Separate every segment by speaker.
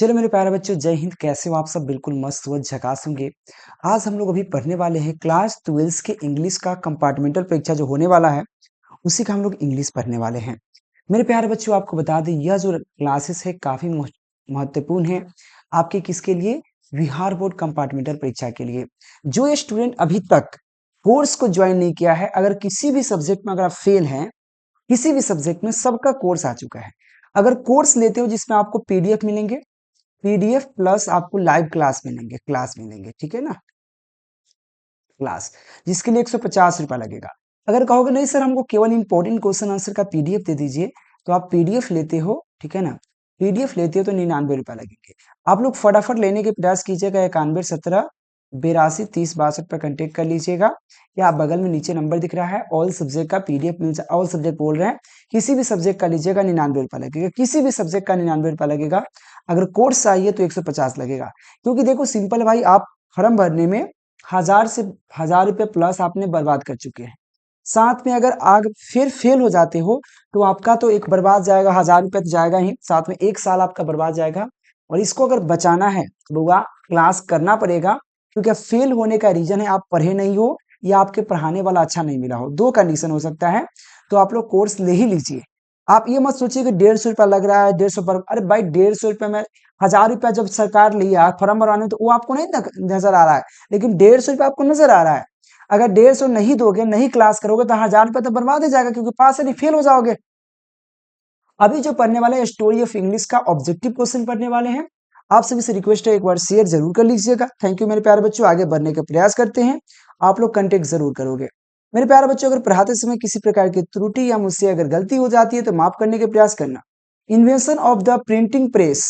Speaker 1: चलो मेरे प्यारे बच्चों, जय हिंद। कैसे हो आप सब? बिल्कुल मस्त व झकास होंगे। आज हम लोग अभी पढ़ने वाले हैं क्लास 12 के इंग्लिश का कंपार्टमेंटल परीक्षा जो होने वाला है, उसी का हम लोग इंग्लिश पढ़ने वाले हैं। मेरे प्यारे बच्चों, आपको बता दें यह जो क्लासेस है काफी महत्वपूर्ण है आपके किसके लिए? बिहार बोर्ड कंपार्टमेंटल परीक्षा के लिए। जो स्टूडेंट अभी तक कोर्स को ज्वाइन नहीं किया है, अगर किसी भी सब्जेक्ट में अगर आप फेल हैं, किसी भी सब्जेक्ट में, सबका कोर्स आ चुका है। अगर कोर्स लेते हो जिसमें आपको पीडीएफ मिलेंगे, पीडीएफ प्लस आपको लाइव क्लास मिलेंगे, ठीक है ना? क्लास जिसके लिए 150 रुपया लगेगा। अगर कहोगे नहीं सर हमको केवल इंपॉर्टेंट क्वेश्चन आंसर का पीडीएफ दे दीजिए, तो आप पीडीएफ लेते हो, ठीक है ना? पीडीएफ लेते हो तो 99 रुपया लगेंगे। आप लोग फटाफट लेने के प्रयास कीजिएगा। 91 17 82 30 62 पर कॉन्टेक्ट कर लीजिएगा, या आप बगल में नीचे नंबर दिख रहा है, ऑल सब्जेक्ट का पीडीएफ मिल जाए। ऑल सब्जेक्ट बोल रहे हैं, किसी भी सब्जेक्ट का लीजिएगा 99 रुपया लगेगा। किसी भी सब्जेक्ट का 99 रुपया लगेगा। अगर कोर्स चाहिए तो 150 लगेगा। क्योंकि देखो सिंपल भाई, आप फॉर्म भरने में 1000 रुपये प्लस आपने बर्बाद कर चुके हैं। साथ में अगर आग फिर फेल हो जाते हो तो आपका तो एक बर्बाद जाएगा, 1000 रुपये तो जाएगा ही, साथ में 1 साल आपका बर्बाद जाएगा। और इसको अगर बचाना है तो बुआ क्लास करना पड़ेगा, क्योंकि फेल होने का रीजन है आप पढ़े नहीं हो या आपके पढ़ाने वाला अच्छा नहीं मिला हो। दो कंडीशन हो सकता है, तो आप लोग कोर्स ले ही लीजिए। आप ये मत सोचिए कि 150 रुपया लग रहा है, 150 पर। अरे भाई 150 रुपये में 1000 रुपया जब सरकार लिया फॉर्म भरवाने, तो वो आपको नहीं नजर आ रहा है, लेकिन 150 रुपया आपको नजर आ रहा है। अगर 150 नहीं दोगे, नहीं क्लास करोगे, तो 1000 रुपया तो बर्बाद हो जाएगा, क्योंकि पास से नहीं फेल हो जाओगे। अभी जो पढ़ने वाले हैं स्टोरी ऑफ इंग्लिश का ऑब्जेक्टिव क्वेश्चन पढ़ने वाले हैं। आप सभी से रिक्वेस्ट है, एक बार शेयर जरूर कर लीजिएगा। थैंक यू मेरे प्यारे बच्चों। आगे बढ़ने का प्रयास करते हैं, आप लोग कंटेक्ट जरूर करोगे। मेरे प्यारे बच्चों, अगर पढ़ाते समय किसी प्रकार की त्रुटि या मुझसे अगर गलती हो जाती है तो माफ करने के प्रयास करना। Invention of the printing press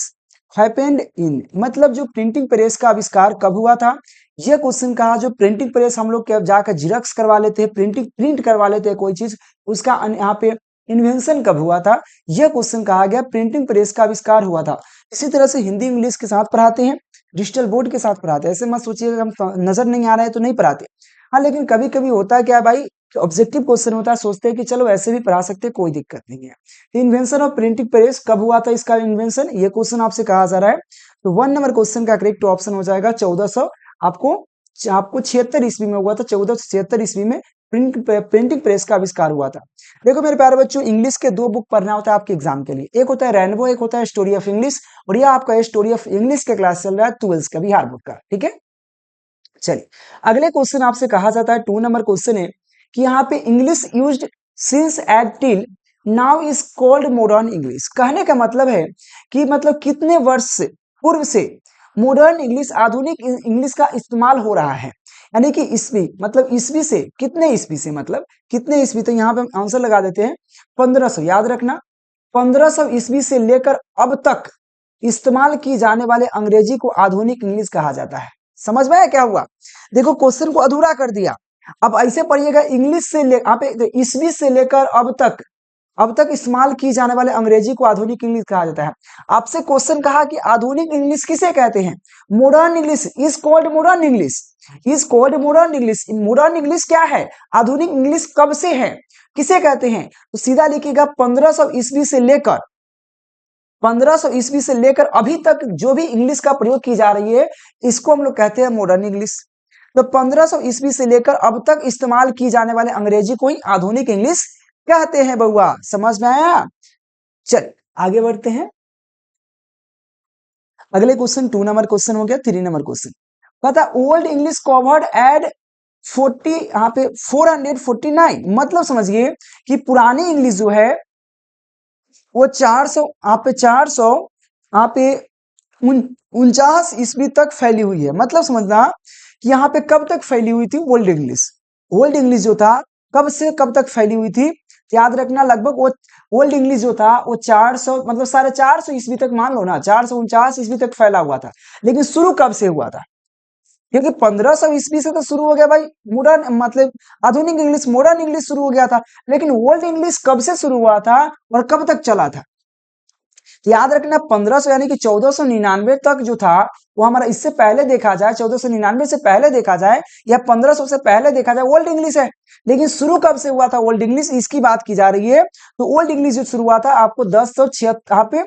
Speaker 1: happened in, मतलब जो प्रिंटिंग प्रेस का आविष्कार कब हुआ था? यह क्वेश्चन कहा। जो प्रिंटिंग प्रेस हम लोग जाकर जिरक्स करवा लेते हैं, प्रिंट करवा लेते हैं कोई चीज, उसका यहाँ पे इन्वेंशन कब हुआ था? यह क्वेश्चन कहा गया प्रिंटिंग प्रेस का आविष्कार हुआ था। इसी तरह से हिंदी इंग्लिश के साथ पढ़ाते हैं, डिजिटल बोर्ड के साथ पढ़ाते हैं। ऐसे मत सोचिएगा हम नजर नहीं आ रहा है तो नहीं पढ़ाते। हाँ, लेकिन कभी कभी होता है क्या भाई, ऑब्जेक्टिव क्वेश्चन होता है, सोचते हैं कि चलो ऐसे भी पढ़ा सकते हैं, कोई दिक्कत नहीं है। इन्वेंशन ऑफ प्रिंटिंग प्रेस कब हुआ था? इसका इन्वेंशन, ये क्वेश्चन आपसे कहा जा रहा है। तो 1 नंबर क्वेश्चन का करेक्ट ऑप्शन हो जाएगा 1400। आपको 76 ईस्वी में हुआ था। 1476 ईस्वी में प्रिंटिंग प्रेस का आविष्कार हुआ था। देखो मेरे प्यारे बच्चों, इंग्लिश के 2 बुक पढ़ना होता है आपके एग्जाम के लिए। एक होता है रेनबो, एक होता है स्टोरी ऑफ इंग्लिश। और यह आपका स्टोरी ऑफ इंग्लिश का क्लास चल रहा है 12 का बिहार बोर्ड का, ठीक है। चलिए अगले क्वेश्चन आपसे कहा जाता है, 2 नंबर क्वेश्चन है कि यहाँ पे English used since at till now is called modern English. कहने का मतलब है कि मतलब कितने वर्ष से पूर्व से मॉडर्न इंग्लिश, आधुनिक इंग्लिश का इस्तेमाल हो रहा है। यानी कि ईस्वी, मतलब ईस्वी से, कितने ईस्वी से, मतलब कितने ईस्वी। तो यहाँ पे हम आंसर लगा देते हैं 1500। याद रखना, 1500 ईस्वी से लेकर अब तक इस्तेमाल की जाने वाले अंग्रेजी को आधुनिक इंग्लिश कहा जाता है। समझ में आया क्या हुआ? देखो क्वेश्चन को अधूरा कर दिया। अब ऐसे पढ़िएगा, इंग्लिश से यहाँ पे ईस्वी से लेकर अब तक इस्तेमाल की जाने वाले अंग्रेजी को आधुनिक इंग्लिश कहा जाता है। आपसे क्वेश्चन कहा कि आधुनिक इंग्लिश किसे कहते हैं? Modern English is called modern English, is called modern English. Modern English क्या है? आधुनिक इंग्लिश कब से है, किसे कहते हैं? तो सीधा लिखिएगा 1500 ईस्वी से लेकर, 1500 ईस्वी से लेकर अभी तक जो भी इंग्लिश का प्रयोग की जा रही है, इसको हम लोग कहते हैं मॉडर्न इंग्लिश। तो 1500 ईस्वी से लेकर अब तक इस्तेमाल की जाने वाले अंग्रेजी को ही आधुनिक इंग्लिश कहते हैं। बउआ समझ में आया? चल आगे बढ़ते हैं। अगले क्वेश्चन 2 नंबर क्वेश्चन हो गया। 3 नंबर क्वेश्चन पता, ओल्ड इंग्लिश कवर्ड एड 40, यहाँ पे 449, मतलब समझिए कि पुरानी इंग्लिश जो है वो 400, यहाँ पे 400, यहाँ पे 49 ईस्वी तक फैली हुई है। मतलब समझना कि यहाँ पे कब तक फैली हुई थी ओल्ड इंग्लिश। ओल्ड इंग्लिश जो था कब से कब तक फैली हुई थी? याद रखना, लगभग वो ओल्ड इंग्लिश जो था वो 400, मतलब 450 ईस्वी तक, मान लो ना 449 ईस्वी तक फैला हुआ था। लेकिन शुरू कब से हुआ था? क्योंकि 1500 ईस्वी से तो शुरू हो गया भाई मॉडर्न, मतलब आधुनिक इंग्लिश, मॉडर्न इंग्लिश शुरू हो गया था। लेकिन ओल्ड इंग्लिश कब से शुरू हुआ था और कब तक चला था? याद रखना 1500 यानी कि 1499 तक जो था वो हमारा, इससे पहले देखा जाए 1499 से पहले देखा जाए या 1500 से पहले देखा जाए, ओल्ड इंग्लिश है। लेकिन शुरू कब से हुआ था ओल्ड इंग्लिश, इसकी बात की जा रही है। तो ओल्ड इंग्लिश जो शुरू हुआ था आपको 1076, यहाँ पे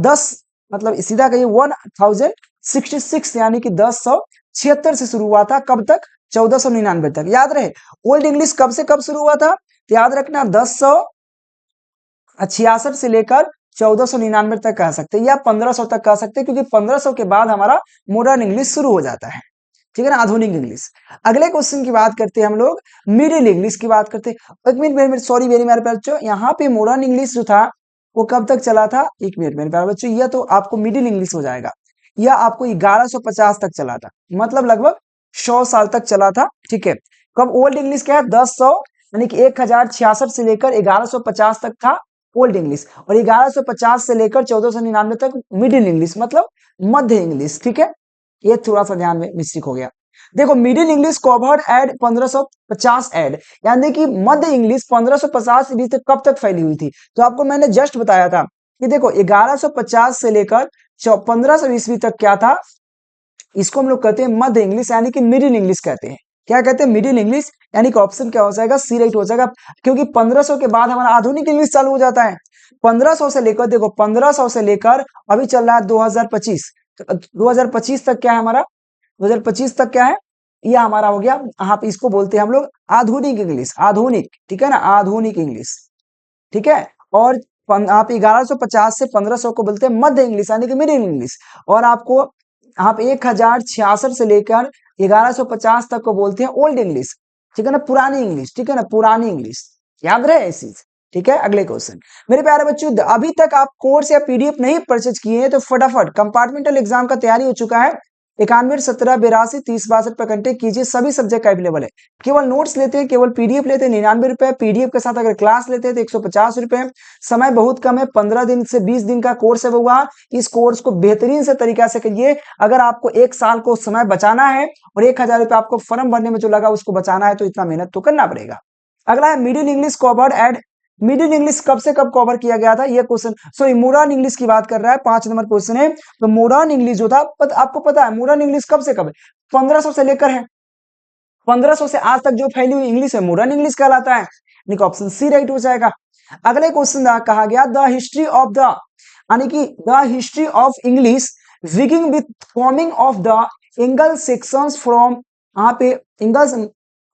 Speaker 1: 10 मतलब सीधा कहिए 1066 यानी कि 1076 से शुरू हुआ था। कब तक? 1499 तक। याद रहे ओल्ड इंग्लिश कब से कब शुरू हुआ था? याद रखना 1066 से लेकर 1499 तक कह सकते हैं या 1500 तक कह सकते हैं, क्योंकि 1500 के बाद हमारा मॉडर्न इंग्लिश शुरू हो जाता है। ठीक है ना, आधुनिक इंग्लिश। अगले क्वेश्चन की बात करते हैं हम लोग, मिडिल इंग्लिश की बात करते हैं। एक मिनट सॉरी मेरे प्यारे बच्चों, यहाँ पे मॉडर्न इंग्लिश जो था वो कब तक चला था? एक मिनट मेरे प्यारे बच्चों, यह तो आपको मिडिल इंग्लिश हो जाएगा। यह आपको 1150 तक चला था, मतलब लगभग 100 साल तक चला था। ठीक है, कब ओल्ड इंग्लिश क्या है? 1000 यानी कि 1066 से लेकर 1150 तक था ओल्ड इंग्लिश, और 1150 से लेकर 1499 तक मिडिल इंग्लिश, मतलब मध्य इंग्लिश। ठीक है, ये थोड़ा सा ध्यान में मिस्टेक हो गया। देखो middle English covered AD 1550 AD, यानी कि मध्य इंग्लिश 1550 ईस्वी तक कब तक फैली हुई थी? तो आपको मैंने जस्ट बताया था कि देखो 1150 से लेकर 1500 ईस्वी तक क्या था, इसको हम लोग कहते हैं मध्य इंग्लिश, यानी कि मिडिल इंग्लिश कहते हैं। क्या कहते हैं? Middle English. यानी कि ऑप्शन क्या हो जाएगा? सी राइट हो जाएगा, क्योंकि 1500 के बाद हमारा आधुनिक इंग्लिश चालू हो जाता है। 1500 से लेकर देखो 1500 से लेकर अभी चल रहा है 2025, 2025 तक क्या है हमारा? 2025 तक क्या है? यह हमारा हो गया, यहाँ पे इसको बोलते हैं हम लोग आधुनिक इंग्लिश, आधुनिक। ठीक है ना, आधुनिक इंग्लिश। ठीक है, और आप 1150 से 1500 को बोलते हैं मध्य इंग्लिश, यानी कि मिडिल इंग्लिश। और आपको आप 1066 से लेकर 1150 तक को बोलते हैं ओल्ड इंग्लिश। ठीक है ना, पुरानी इंग्लिश। ठीक है ना, पुरानी इंग्लिश। याद रहे ये चीज। ठीक है, अगले क्वेश्चन मेरे प्यारे बच्चों, अभी तक आप कोर्स या पीडीएफ नहीं परचेज किए हैं तो फटाफट, कंपार्टमेंटल एग्जाम का तैयारी हो चुका है। 91 17 82 30 62 पर कांटेक्ट कीजिए, सभी सब्जेक्ट का अवेलेबल है। केवल नोट्स लेते हैं, केवल पीडीएफ लेते हैं 99 रुपए, पीडीएफ के साथ अगर क्लास लेते हैं तो 150 रुपए। समय बहुत कम है, 15 दिन से 20 दिन का कोर्स है वो। इस कोर्स को बेहतरीन से तरीका से करिए। अगर आपको 1 साल को समय बचाना है और 1000 रुपए आपको फॉर्म भरने में जो लगा उसको बचाना है, तो इतना मेहनत तो करना पड़ेगा। अगला है middle English covered AD, middle English कब से कब कवर किया गया था? ये क्वेश्चन, सॉरी मॉडर्न इंग्लिश की बात कर रहा है, 5 नंबर क्वेश्चन है। तो मॉडर्न इंग्लिश जो था, आपको पता है मॉडर्न इंग्लिश कब से कब है? 1500 से लेकर है, 1500 से आज तक जो फैली हुई इंग्लिश है मॉडर्न इंग्लिश कहलाता है। ऑप्शन सी राइट हो जाएगा। अगले क्वेश्चन कहा गया द हिस्ट्री ऑफ द, यानी कि the history of English beginning with forming of the angle sections from, यहाँ पे एंगल्स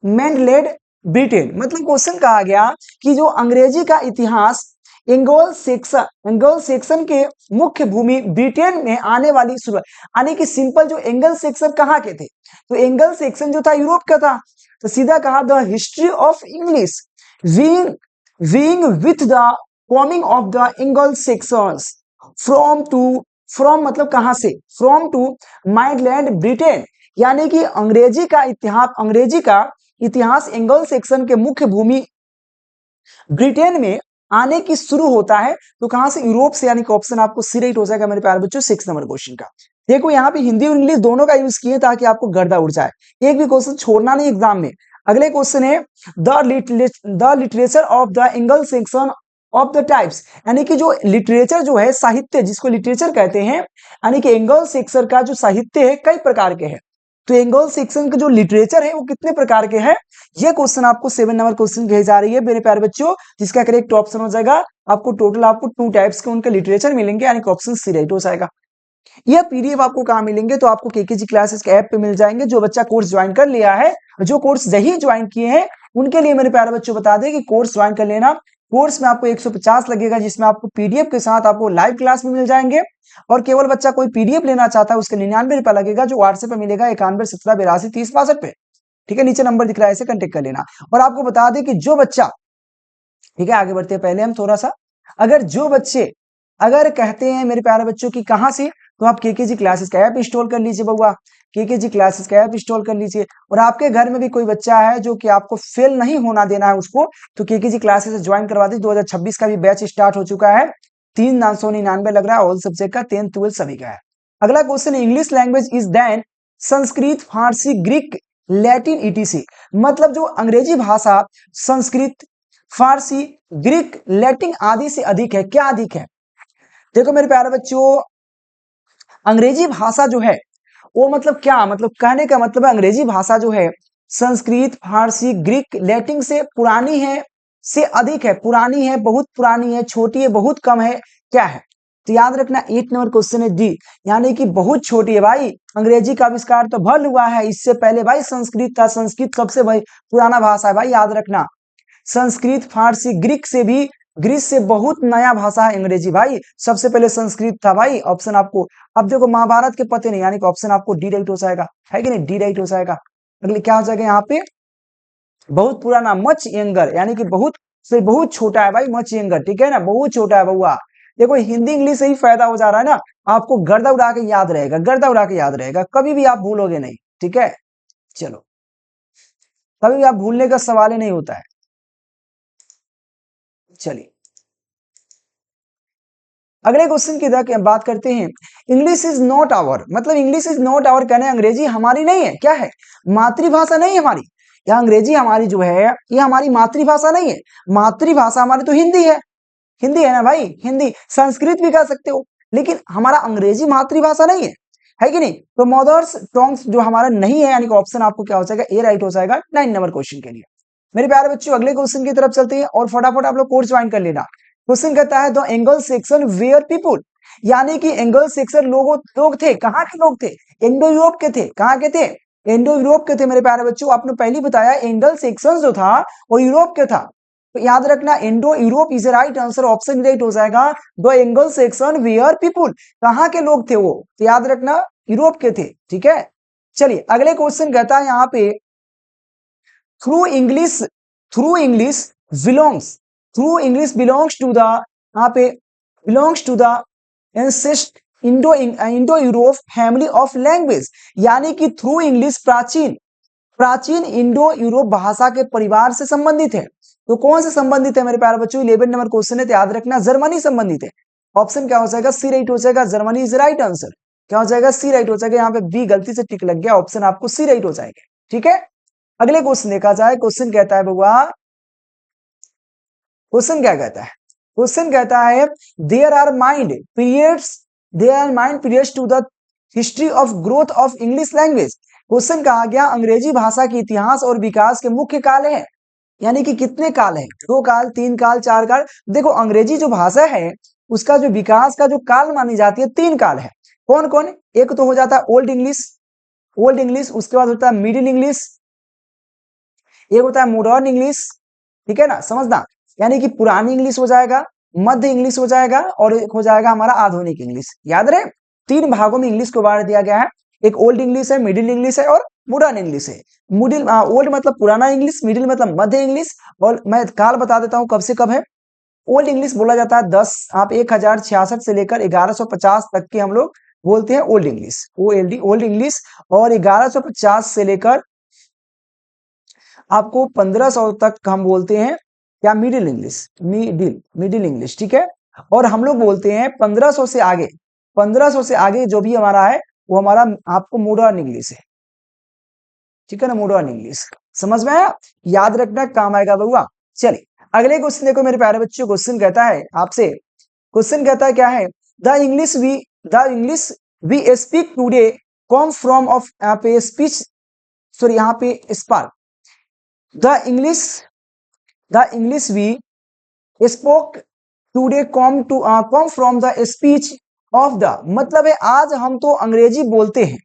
Speaker 1: मेनलेड ब्रिटेन। मतलब क्वेश्चन कहा गया कि जो अंग्रेजी का इतिहास एंगल सेक्शन के मुख्य भूमि ब्रिटेन में आने वाली शुरुआत, यानी कि सिंपल जो एंगल सेक्शन कहाँ के थे? तो एंगल सेक्शन जो था यूरोप का था। तो सीधा कहा the history of English being with the forming of the angle sections from मतलब कहां से? फ्रॉम टू माइडलैंड ब्रिटेन, यानी कि अंग्रेजी का इतिहास एंगल सेक्शन के मुख्य भूमि ब्रिटेन में आने की शुरू होता है। तो कहां से? यूरोप से, यानी कि ऑप्शन आपको सी राइट हो जाएगा मेरे प्यारे बच्चों 6 नंबर क्वेश्चन का। देखो यहाँ पे हिंदी और इंग्लिश दोनों का यूज किए ताकि आपको गर्दा उड़ जाए, एक भी क्वेश्चन छोड़ना नहीं एग्जाम में। अगले क्वेश्चन है the literature of the angle section of the types, यानी कि जो लिटरेचर जो है, साहित्य जिसको लिटरेचर कहते हैं, यानी कि एंगल सेक्शन का जो साहित्य है कई प्रकार के हैं। तो एंगल सेक्शन का जो लिटरेचर है वो कितने प्रकार के हैं? ये क्वेश्चन आपको 7 नंबर क्वेश्चन कही जा रही है मेरे प्यारे बच्चों, जिसका करेक्ट ऑप्शन हो जाएगा आपको टोटल आपको 2 टाइप्स के उनके लिटरेचर मिलेंगे, यानी कि ऑप्शन सी राइट हो जाएगा। यह पीडीएफ आपको कहाँ मिलेंगे? तो आपको केकेजी क्लासेस के ऐप पे मिल जाएंगे। जो बच्चा कोर्स ज्वाइन कर लिया है, जो कोर्स नहीं ज्वाइन किए हैं, उनके लिए मेरे प्यारे बच्चों बता दें कि कोर्स ज्वाइन कर लेना। कोर्स में आपको 150 लगेगा, जिसमें आपको पीडीएफ के साथ आपको लाइव क्लास भी मिल जाएंगे। और केवल बच्चा कोई पीडीएफ लेना चाहता है उसके 99 रुपया लगेगा, जो व्हाट्सएप पे मिलेगा 91 17 82 30 62 पे। ठीक है, नीचे नंबर दिख रहा है, इसे कांटेक्ट कर लेना। और आपको बता दें कि जो बच्चा, ठीक है आगे बढ़ते हैं पहले हम थोड़ा सा, अगर जो बच्चे अगर कहते हैं मेरे प्यारे बच्चों की कहां से, तो आप केकेजी क्लासेस का ऐप इंस्टॉल कर लीजिए बउआ, केकेजी क्लासेस का ऐप इंस्टॉल कर लीजिए। और आपके घर में भी कोई बच्चा है जो कि आपको फेल नहीं होना देना है उसको, तो केकेजी क्लासेस ज्वाइन करवा दीजिए। 2026 का भी बैच स्टार्ट हो चुका है, 3,999 लग रहा है, ऑल सब्जेक्ट का 10th 12th सभी का है। अगला question, English language is then Sanskrit Farsi Greek Latin ETC, मतलब जो अंग्रेजी भाषा संस्कृत फारसी ग्रीक लैटिन आदि से अधिक है, क्या अधिक है? देखो मेरे प्यारे बच्चों, अंग्रेजी भाषा जो है वो मतलब क्या, मतलब कहने का मतलब है अंग्रेजी भाषा जो है संस्कृत फारसी ग्रीक लैटिन से पुरानी है, से अधिक है, पुरानी है, बहुत पुरानी है, छोटी है, बहुत कम है, क्या है? तो याद रखना 8 नंबर क्वेश्चन है डी, यानी कि बहुत छोटी है भाई। अंग्रेजी का आविष्कार तो भल हुआ है, इससे पहले भाई संस्कृत था। संस्कृत सबसे भाई पुराना भाषा है भाई, याद रखना। संस्कृत, फारसी, ग्रीक से भी, ग्रीस से बहुत नया भाषा है अंग्रेजी भाई। सबसे पहले संस्कृत था भाई। ऑप्शन आपको अब देखो महाभारत के पते नहीं, यानी कि ऑप्शन आपको डी राइट हो जाएगा, है कि नहीं, डी राइट हो जाएगा। अगले क्या हो जाएगा यहाँ पे, बहुत पुराना, मच यंगर, यानी कि बहुत से बहुत छोटा है भाई, मच यंगर, ठीक है ना, बहुत छोटा है बउआ। देखो हिंदी इंग्लिश से ही फायदा हो जा रहा है ना, आपको गर्दा उड़ा के याद रहेगा, गर्दा उड़ा के याद रहेगा, कभी भी आप भूलोगे नहीं, ठीक है। चलो, कभी भी आप भूलने का सवाल ही नहीं होता है। चलिए अगले क्वेश्चन की बात करते हैं। इंग्लिश इज नॉट आवर, मतलब इंग्लिश इज नॉट आवर कहने अंग्रेजी हमारी नहीं है, क्या है, मातृभाषा नहीं है हमारी। या अंग्रेजी हमारी जो है ये हमारी मातृभाषा नहीं है। मातृभाषा हमारी तो हिंदी है, हिंदी है ना भाई, हिंदी। संस्कृत भी कह सकते हो, लेकिन हमारा अंग्रेजी मातृभाषा नहीं है कि नहीं। तो मदर्स टंग्स जो हमारा नहीं है, यानी कि ऑप्शन आपको क्या हो जाएगा, ए राइट हो जाएगा 9 नंबर क्वेश्चन के लिए। मेरे प्यारे बच्चों अगले क्वेश्चन की तरफ चलते हैं और फटाफट आप लोग कोर्स ज्वाइन कर लेना। क्वेश्चन कहता है the angle section were people, यानी कि एंगल सेक्शन लोग थे, कहाँ के लोग थे, इंडो यूरोप के थे। कहाँ के थे, इंडो यूरोप के थे। मेरे प्यारे बच्चों आपने पहले बताया एंगल सेक्शन जो था वो यूरोप के था, तो याद रखना Indo Europe is right answer, option right हो जाएगा। The angle section were people, कहाँ के लोग थे वो, तो याद रखना यूरोप के थे, ठीक है। चलिए अगले क्वेश्चन कहता है यहाँ पे through English, through English belongs, through English belongs to the, यहाँ पे belongs to the ancestor Indo Europe family of language, यानी कि थ्रू इंग्लिश प्राचीन प्राचीन इंडो यूरोप भाषा के परिवार से संबंधित है। तो कौन से संबंधित है मेरे प्यारे बच्चों, 11 नंबर क्वेश्चन है, तो याद रखना जर्मनी संबंधित है। ऑप्शन क्या हो जाएगा, सी राइट हो जाएगा, जर्मनी इज राइट आंसर। क्या हो जाएगा, सी राइट हो जाएगा। यहाँ पे बी गलती से टिक लग गया, ऑप्शन आपको सी राइट हो जाएगा, ठीक है। अगले क्वेश्चन देखा जाए, क्वेश्चन कहता है बउआ, क्वेश्चन क्या कहता है, क्वेश्चन कहता है there are mind periods, there are mind periods to the history of growth of English language. Question कहा गया अंग्रेजी भाषा के इतिहास और विकास के मुख्य काल हैं, यानी कि कितने काल हैं, 2 काल, 3 काल, 4 काल। देखो अंग्रेजी जो भाषा है उसका जो विकास का जो काल मानी जाती है 3 काल है। कौन कौन, एक तो हो जाता है ओल्ड इंग्लिश, ओल्ड इंग्लिश, उसके बाद होता है मिडिल इंग्लिश, एक होता है मॉडर्न इंग्लिश, ठीक है ना, समझना, यानी कि पुरानी इंग्लिश हो जाएगा, मध्य इंग्लिश हो जाएगा, और एक हो जाएगा हमारा आधुनिक इंग्लिश। याद रहे 3 भागों में इंग्लिश को बांट दिया गया है, एक ओल्ड इंग्लिश है, मिडिल इंग्लिश है और मॉडर्न इंग्लिश है। मिडिल ओल्ड मतलब पुराना इंग्लिश, मिडिल मतलब मध्य इंग्लिश, और मैं काल बता देता हूं कब से कब है। ओल्ड इंग्लिश बोला जाता है 10 आप 1066 से लेकर 1150 तक की हम लोग बोलते हैं old English, OLED old English, और 1150 से लेकर आपको 1500 तक हम बोलते हैं क्या, मिडिल इंग्लिश, मिडिल इंग्लिश, ठीक है। और हम लोग बोलते हैं 1500 से आगे, 1500 से आगे जो भी हमारा है वो हमारा आपको मॉडर्न इंग्लिश है, ठीक है ना, मॉडर्न इंग्लिश। समझ में आया, याद रखना काम आएगा बउआ। चलिए अगले क्वेश्चन देखो मेरे प्यारे बच्चों, क्वेश्चन कहता है आपसे, क्वेश्चन कहता है क्या है, the English we speak today come from of पे स्पीच, सॉरी यहाँ पे spark, the English we spoke today come from the speech of the, मतलब है आज हम तो अंग्रेजी बोलते हैं,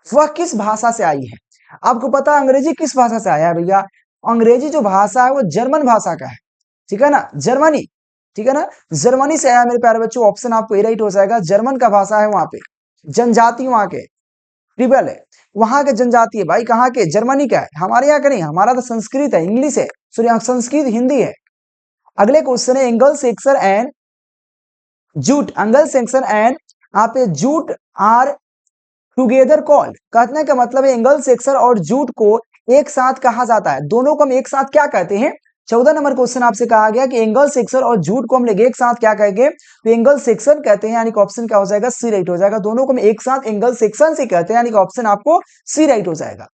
Speaker 1: वह किस भाषा से आई है। आपको पता है अंग्रेजी किस भाषा से आया है भैया, अंग्रेजी जो भाषा है वो जर्मन भाषा का है, ठीक है ना, जर्मनी, ठीक है ना, जर्मनी से आया मेरे प्यारे बच्चों। ऑप्शन आपको ए राइट हो जाएगा, जर्मन का भाषा है, वहां पे जनजाति वहां के ट्रिबल है, वहां के जनजाति है भाई, कहाँ के, जर्मनी का है, हमारे यहाँ का नहीं, हमारा तो संस्कृत है, इंग्लिश है, सॉरी संस्कृत हिंदी है। अगले क्वेश्चन है angle section and jute, angle section and आप जूट आर टुगेदर कॉल्ड, कहने का मतलब है एंगल सेक्शन और जूट को एक साथ कहा जाता है, दोनों को हम एक साथ क्या कहते हैं। 14 नंबर क्वेश्चन आपसे कहा गया कि एंगल सेक्शन और जूट को हम लोग एक साथ क्या कहेंगे, तो एंगल सेक्शन कहते हैं, यानी कि ऑप्शन क्या हो जाएगा, सी राइट हो जाएगा। दोनों को हम एक साथ एंगल सेक्शन से कहते हैं, यानी कि ऑप्शन आपको सी राइट हो जाएगा।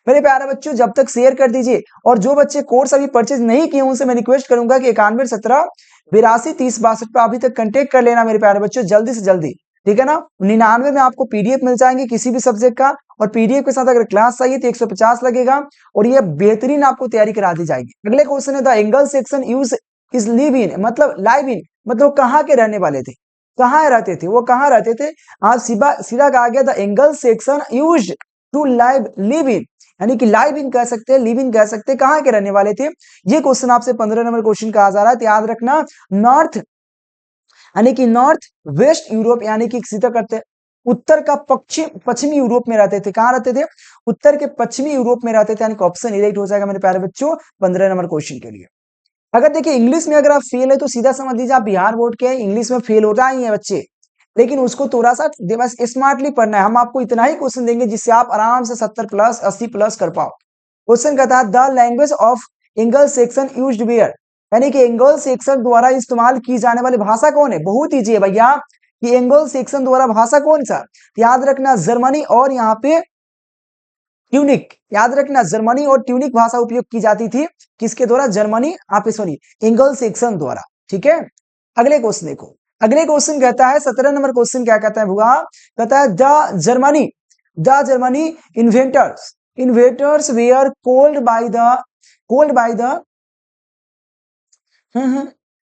Speaker 1: मेरे प्यारे बच्चों जब तक शेयर कर दीजिए, और जो बच्चे कोर्स अभी परचेज नहीं किए उनसे मैं रिक्वेस्ट करूंगा कि 9117 82 30 62 पर अभी तक कंटेक्ट कर लेना मेरे प्यारे बच्चों, जल्दी से जल्दी, ठीक है ना। 99 में आपको पीडीएफ मिल जाएंगे किसी भी सब्जेक्ट का, और पीडीएफ के साथ अगर क्लास चाहिए तो 150 लगेगा, और ये बेहतरीन आपको तैयारी करा दी जाएगी। अगले क्वेश्चन है the angle section use is live in, मतलब लाइव इन मतलब कहाँ के रहने वाले थे, कहाँ रहते थे, वो कहाँ रहते थे? आज सीधा सीधा कहा गया the angle section used to live in, यानी कि लाइव इन कह सकते हैं, लिव इन कह सकते हैं, कहाँ के रहने वाले थे? ये क्वेश्चन आपसे 15 नंबर क्वेश्चन कहा जा रहा है, तो याद रखना नॉर्थ, यानी कि नॉर्थ वेस्ट यूरोप, यानी कि सीधा करते हैं उत्तर का पश्चिमी यूरोप में रहते थे। कहाँ रहते थे? उत्तर के पश्चिमी यूरोप में रहते थे, यानी कि ऑप्शन ए राइट हो जाएगा मेरे प्यारे बच्चों 15 नंबर क्वेश्चन के लिए। अगर देखिए इंग्लिश में अगर आप फेल है तो सीधा समझ लीजिए आप बिहार बोर्ड के इंग्लिश में फेल होता ही है बच्चे, लेकिन उसको थोड़ा सा बस स्मार्टली पढ़ना है। हम आपको इतना ही क्वेश्चन देंगे जिससे आप आराम से 70 प्लस 80 प्लस कर पाओ। क्वेश्चन कहता है the language of angle section used were, यानी कि एंगल सेक्शन द्वारा इस्तेमाल की जाने वाली भाषा कौन है? बहुत ईजी है भैया, ये एंगल सेक्शन द्वारा भाषा कौन सा? याद रखना जर्मनी और यहाँ पे ट्यूनिक, याद रखना जर्मनी और ट्यूनिक भाषा उपयोग की जाती थी। किसके द्वारा? जर्मनी आप सॉरी एंगल सेक्शन द्वारा। ठीक है, अगले क्वेश्चन देखो। अगले क्वेश्चन कहता है 17 नंबर क्वेश्चन क्या कहता है भुआ? कहता है the Germany inventors inventors were called by the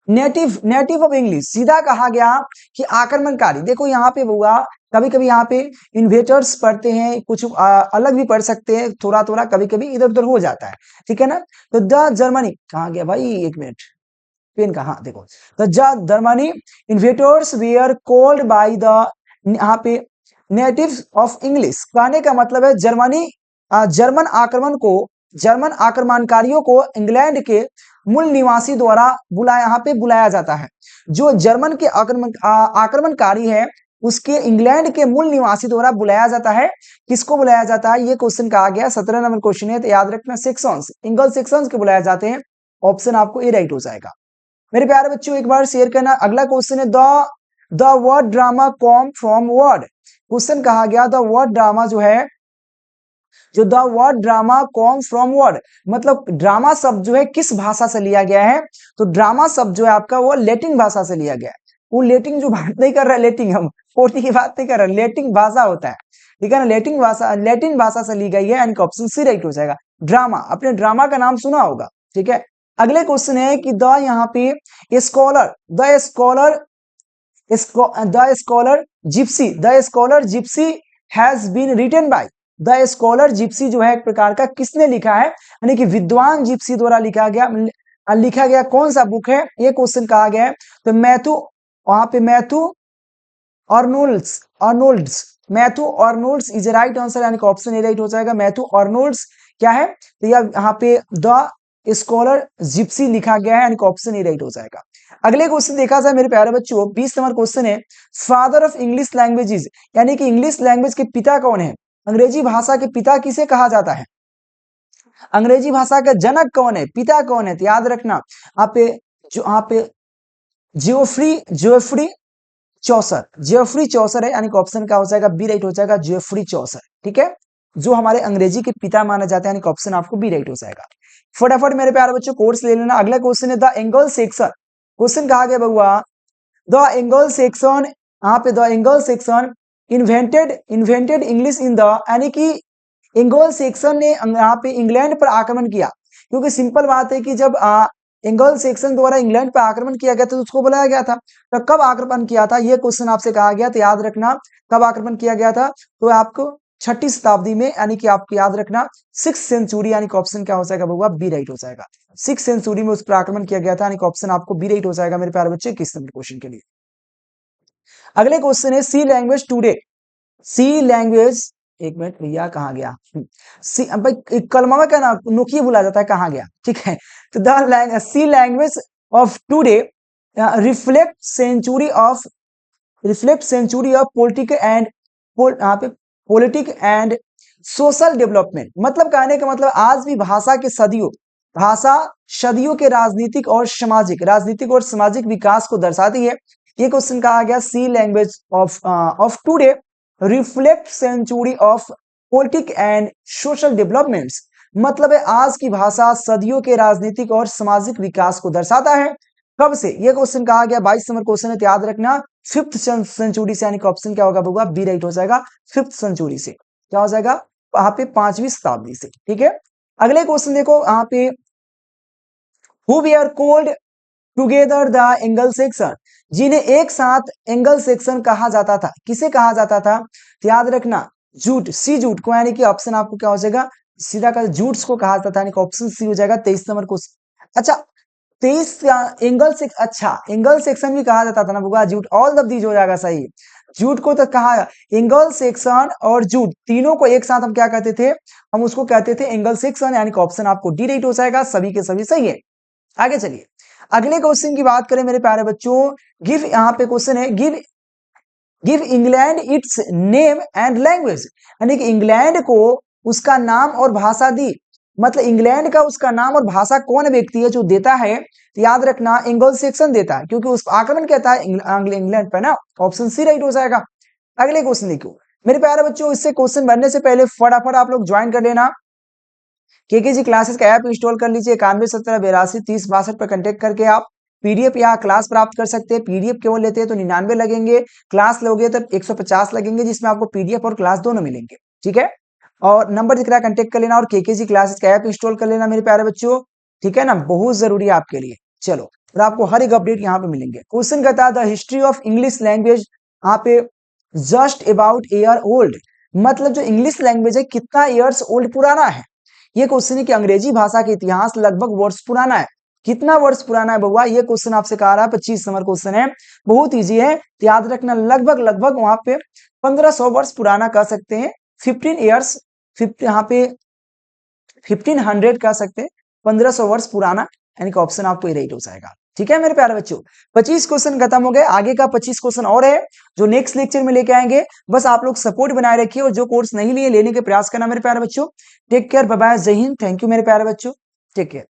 Speaker 1: native of English. सीधा कहा गया कि आक्रमणकारी। देखो यहाँ पे हुआ, कभी कभी यहाँ पे इन्वेटर्स पढ़ते हैं, कुछ अलग भी पढ़ सकते हैं, थोड़ा थोड़ा कभी कभी इधर उधर हो जाता है, ठीक है ना। तो द जर्मनी कहा गया भाई, एक मिनट पेन का, हाँ देखो, the Germany investors where called by the, यहाँ पे नेटिव ऑफ इंग्लिश कहने का मतलब है जर्मन आक्रमणकारियों को इंग्लैंड के मूल निवासी द्वारा यहाँ पे बुलाया जाता है। जो जर्मन के आक्रमणकारी है उसके इंग्लैंड के मूल निवासी द्वारा बुलाया जाता है। किसको बुलाया जाता है? ये क्वेश्चन कहा गया 17 नंबर क्वेश्चन है, तो याद रखना सेक्शंस, एंगल सेक्शंस के बुलाए जाते हैं। ऑप्शन आपको ए राइट हो जाएगा। मेरे प्यारे बच्चों एक बार शेयर करना। अगला क्वेश्चन है the word drama com from word. Question कहा गया द वर्ड ड्रामा जो है, जो the word drama com from word, मतलब ड्रामा शब्द जो है किस भाषा से लिया गया है? तो ड्रामा शब्द जो है आपका वो लैटिन भाषा से लिया गया है। वो लैटिन जो बात नहीं कर रहा है, लैटिन हम कोटी की बात नहीं कर रहे, लैटिन भाषा होता है, ठीक है ना। लैटिन भाषा से ली गई है, यानी कि ऑप्शन सी राइट हो जाएगा। ड्रामा, अपने ड्रामा का नाम सुना होगा, ठीक है। अगले क्वेश्चन है कि द यहाँ पे scholar gypsy has been written by. The scholar gypsy जो है एक प्रकार का किसने लिखा है? यानी कि विद्वान जिप्सी द्वारा लिखा गया कौन सा बुक है? ये क्वेश्चन कहा गया है। तो मैथ्यू अर्नोल्ड्स इज राइट आंसर, यानी कि ऑप्शन ए राइट हो जाएगा। मैथ्यू अर्नोल्ड्स क्या है? तो यहाँ पे द स्कॉलर जिप्सी लिखा गया है, यानी कि ऑप्शन ए राइट हो जाएगा। अगले क्वेश्चन देखा जाए मेरे प्यारे बच्चों, 20 नंबर क्वेश्चन है फादर ऑफ इंग्लिश लैंग्वेजेस, यानी कि इंग्लिश लैंग्वेज के पिता कौन है? अंग्रेजी भाषा के पिता किसे कहा जाता है? अंग्रेजी भाषा का जनक कौन है? पिता कौन है? तो याद रखना यहाँ पे जियोफ्री चौसर है, यानी कि ऑप्शन क्या हो जाएगा? बी राइट हो जाएगा, जियोफ्री चौसर, ठीक है, जो हमारे अंग्रेजी के पिता माना जाता है, यानी कि ऑप्शन आपको बी राइट हो जाएगा। फटाफट मेरे प्यारे बच्चों कोर्स ले लेना। अगला क्वेश्चन है द एंगल सेक्शन। क्वेश्चन कहा गया बउआ द एंगल सेक्शन, यहाँ पे the angle section invented English in the, यानी कि एंगल सेक्शन ने यहाँ पे इंग्लैंड पर आक्रमण किया। क्योंकि सिंपल बात है कि जब एंगल सेक्शन द्वारा इंग्लैंड पर आक्रमण किया गया तो उसको बुलाया गया था। तो कब आक्रमण किया था ये क्वेश्चन आपसे कहा गया, तो याद रखना कब आक्रमण किया गया था? तो आपको 6ठी शताब्दी में, यानी कि आपको याद रखना 6th सेंचुरी, यानी कि ऑप्शन क्या हो जाएगा बउआ? बी राइट हो जाएगा। 6th सेंचुरी में उस पर आक्रमण किया गया था, यानी कि ऑप्शन आपको बी राइट हो जाएगा मेरे प्यारे बच्चे 21 नंबर क्वेश्चन के लिए। अगले क्वेश्चन है सी लैंग्वेज टुडे। सी लैंग्वेज, एक मिनट भैया कहाँ गया? सी भाई कलमा में क्या ना नोकिया बुला जाता है, कहाँ गया? ठीक है, तो the sea language of today reflect century of politic and social development. मतलब कहने का मतलब आज भी भाषा सदियों के राजनीतिक और सामाजिक विकास को दर्शाती है। ये क्वेश्चन कहा गया see language of today reflect century of politic and social developments. मतलब है आज की भाषा सदियों के राजनीतिक और सामाजिक विकास को दर्शाता है। कब से? ये क्वेश्चन कहा गया 22 नंबर क्वेश्चन है, याद रखना 5th सेंचुरी से, यानी कि ऑप्शन क्या होगा बउआ? बी राइट हो जाएगा। 5th सेंचुरी से क्या हो जाएगा? वहां पे 5वीं शताब्दी से, ठीक है। अगले क्वेश्चन देखो, यहाँ पे who we are called together the angle section. जिन्हें एक साथ एंगल सेक्शन कहा जाता था। किसे कहा जाता था? तो याद रखना जूट, सी जूट को, यानी कि ऑप्शन आपको क्या हो जाएगा, सीधा का जूट्स को कहा जाता है, यानी कि ऑप्शन सी हो जाएगा 23 नंबर क्वेश्चन। अच्छा 23 एंगल से, अच्छा एंगल सेक्शन भी कहा जाता था ना बुआ, जूट, ऑल ऑफ दीज हो जाएगा सही। जूट को तो कहा, एंगल सेक्शन और जूट तीनों को एक साथ हम क्या कहते थे, हम उसको कहते थे एंगल सेक्शन, यानी कि ऑप्शन आपको डी राइट हो जाएगा, सभी के सभी सही है। आगे चलिए अगले क्वेश्चन की बात करें मेरे प्यारे बच्चों। गिव, यहाँ पे क्वेश्चन है give, give England it's name and language, यानी कि इंग्लैंड को उसका नाम और भाषा दी, मतलब इंग्लैंड का उसका नाम और भाषा कौन व्यक्ति है जो देता है? तो याद रखना एंगल सेक्शन देता है, क्योंकि उस आक्रमण कहता है इंग्लैंड पर ना, ऑप्शन सी राइट हो जाएगा। अगले क्वेश्चन देखो मेरे प्यारे बच्चों, इससे क्वेश्चन बनने से पहले फटाफट आप लोग ज्वाइन कर लेना केकेजी क्लासेस का ऐप इंस्टॉल कर लीजिए। 91 17 82 30 62 पर कंटेक्ट करके आप पीडीएफ या क्लास प्राप्त कर सकते हैं। पीडीएफ केवल लेते हैं तो 99 लगेंगे, क्लास लोगे तो 150 लगेंगे, जिसमें आपको पीडीएफ और क्लास दोनों मिलेंगे। ठीक है, और नंबर दिख रहा है, कंटेक्ट कर लेना और केकेजी क्लासेस का ऐप इंस्टॉल कर लेना मेरे प्यारे बच्चों। ठीक है ना, बहुत जरूरी है आपके लिए। चलो, और आपको हर एक अपडेट यहाँ पे मिलेंगे। क्वेश्चन कहता है the history of English language, यहाँ पे जस्ट अबाउट ईयर ओल्ड, मतलब जो इंग्लिश लैंग्वेज है कितना ईयर्स ओल्ड पुराना है। ये क्वेश्चन है कि अंग्रेजी भाषा का इतिहास लगभग वर्ष पुराना है। कितना वर्ष पुराना है बउआ? ये क्वेश्चन आपसे कहा रहा है, 25 नंबर क्वेश्चन है, बहुत इजी है, तो याद रखना लगभग लगभग वहां पे 1500 वर्ष पुराना कह सकते हैं। 15 ईयर्स, यहाँ पे 1500 कह सकते हैं, 1500 वर्ष पुराना, यानी कि ऑप्शन आपको राइट हो जाएगा। ठीक है मेरे प्यारे बच्चों, 25 क्वेश्चन खत्म हो गए, आगे का 25 क्वेश्चन और है जो नेक्स्ट लेक्चर में लेके आएंगे। बस आप लोग सपोर्ट बनाए रखिए और जो कोर्स नहीं लिए लेने के प्रयास करना मेरे प्यारे बच्चों। टेक केयर, बाय बाय, जय हिंद, थैंक यू मेरे प्यारे बच्चों, टेक केयर।